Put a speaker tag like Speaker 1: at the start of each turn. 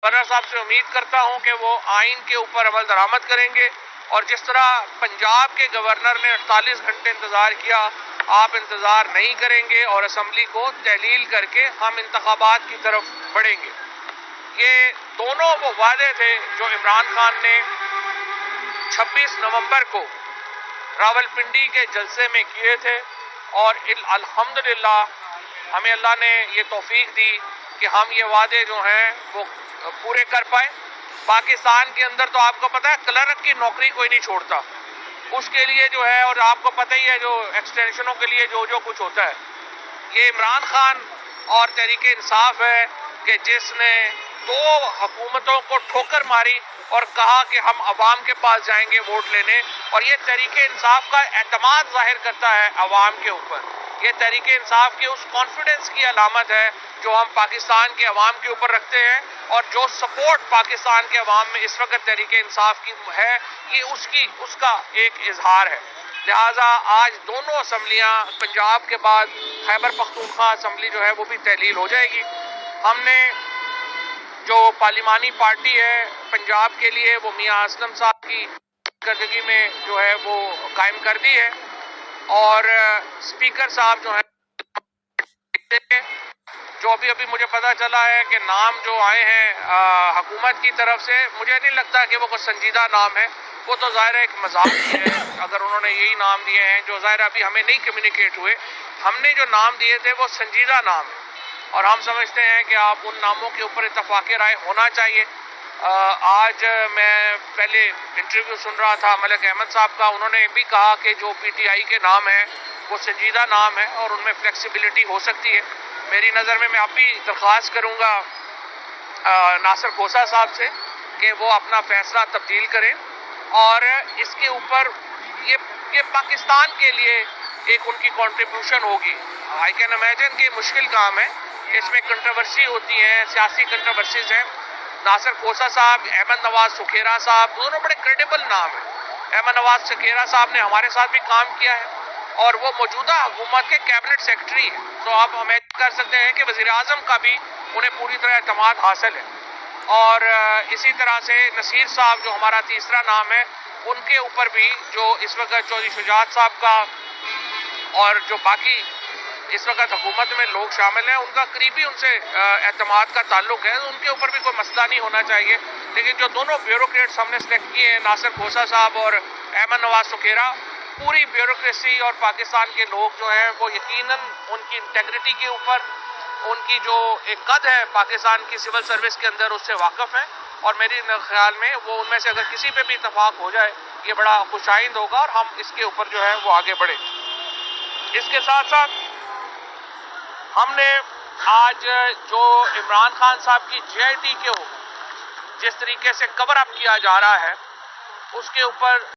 Speaker 1: Governor صاحب سے امید کرتا ہوں کہ وہ آئین کے اوپر عمل درآمد کریں گے، اور جس طرح پنجاب کے گورنر نے 48 گھنٹے انتظار کیا، آپ انتظار نہیں کریں گے اور اسمبلی کو تحلیل کر کے ہم انتخابات کی طرف بڑھیں گے۔ یہ دونوں وہ وعدے تھے جو عمران خان نے 26 نومبر کو راولپنڈی کے جلسے میں کیے تھے، اور الحمدللہ ہمیں اللہ نے یہ توفیق دی کہ ہم یہ وعدے جو ہیں وہ پورے کر پائے۔ پاکستان کے اندر تو آپ کو پتہ ہے کلرک کی نوکری کوئی نہیں چھوڑتا، اس کے لیے جو ہے، اور آپ کو پتہ ہی ہے جو ایکسٹینشنوں کے لیے جو کچھ ہوتا ہے، یہ عمران خان اور تحریک انصاف ہے کہ جس نے 2 حکومتوں کو ٹھوکر ماری اور کہا کہ ہم عوام کے پاس جائیں گے ووٹ لینے، اور یہ تحریک انصاف کا اعتماد ظاہر کرتا ہے عوام کے اوپر۔ یہ تحریک انصاف کے اس کانفیڈنس کی علامت ہے جو ہم پاکستان کے عوام کے اوپر رکھتے ہیں، اور جو سپورٹ پاکستان کے عوام میں اس وقت تحریک انصاف کی ہے، یہ اس کا ایک اظہار ہے۔ لہٰذا آج دونوں اسمبلیاں، پنجاب کے بعد خیبر پختونخوا اسمبلی جو ہے وہ بھی تحلیل ہو جائے گی۔ ہم نے جو پارلیمانی پارٹی ہے پنجاب کے لیے، وہ میاں اسلم صاحب کی کارکردگی میں جو ہے وہ قائم کر دی ہے، اور اسپیکر صاحب جو ہیں، جو ابھی مجھے پتا چلا ہے کہ نام جو آئے ہیں حکومت کی طرف سے، مجھے نہیں لگتا کہ وہ کوئی سنجیدہ نام ہے، وہ تو ظاہر ہے ایک مذاق ہے اگر انہوں نے یہی نام دیے ہیں جو ظاہر ابھی ہمیں نہیں کمیونیکیٹ ہوئے۔ ہم نے جو نام دیے تھے وہ سنجیدہ نام ہے، اور ہم سمجھتے ہیں کہ آپ ان ناموں کے اوپر اتفاق رائے ہونا چاہیے۔ آج میں پہلے انٹرویو سن رہا تھا ملک احمد صاحب کا، انہوں نے بھی کہا کہ جو پی ٹی آئی کے نام ہیں وہ سنجیدہ نام ہے اور ان میں فلیکسیبلٹی ہو سکتی ہے۔ میری نظر میں اب بھی درخواست کروں گا ناصر کھوسہ صاحب سے کہ وہ اپنا فیصلہ تبدیل کریں، اور اس کے اوپر یہ پاکستان کے لیے ایک ان کی کنٹریبیوشن ہوگی۔ آئی کین امیجن کہ مشکل کام ہے، اس میں کنٹروورسی ہوتی ہیں، سیاسی کنٹروورسیز ہیں۔ ناصر کھوسہ صاحب، احمد نواز سکھیرا صاحب، دونوں بڑے کریڈیبل نام ہیں۔ احمد نواز سکھیرا صاحب نے ہمارے ساتھ بھی کام کیا ہے، اور وہ موجودہ حکومت کے کیبنٹ سیکرٹری ہیں، تو آپ امیجن کر سکتے ہیں کہ وزیر اعظم کا بھی انہیں پوری طرح اعتماد حاصل ہے۔ اور اسی طرح سے نصیر صاحب جو ہمارا تیسرا نام ہے، ان کے اوپر بھی جو اس وقت چودھری شجاعت صاحب کا اور جو باقی اس وقت حکومت میں لوگ شامل ہیں، ان کا قریبی ان سے اعتماد کا تعلق ہے، ان کے اوپر بھی کوئی مسئلہ نہیں ہونا چاہیے۔ لیکن جو دونوں بیوروکریٹس ہم نے سلیکٹ کیے ہیں، ناصر کھوسہ صاحب اور احمد نواز سکھیرا، پوری بیوروکریسی اور پاکستان کے لوگ جو ہیں وہ یقیناً ان کی انٹیگریٹی کے اوپر، ان کی جو ایک قد ہے پاکستان کی سول سروس کے اندر، اس سے واقف ہیں، اور میرے خیال میں وہ ان میں سے اگر کسی پہ بھی اتفاق ہو جائے یہ بڑا خوش آئند ہوگا، اور ہم اس کے اوپر جو ہے وہ آگے بڑھیں۔ اس کے ساتھ ساتھ ہم نے آج جو عمران خان صاحب کی JIT کو جس طریقے سے کور اپ کیا جا رہا ہے، اس کے اوپر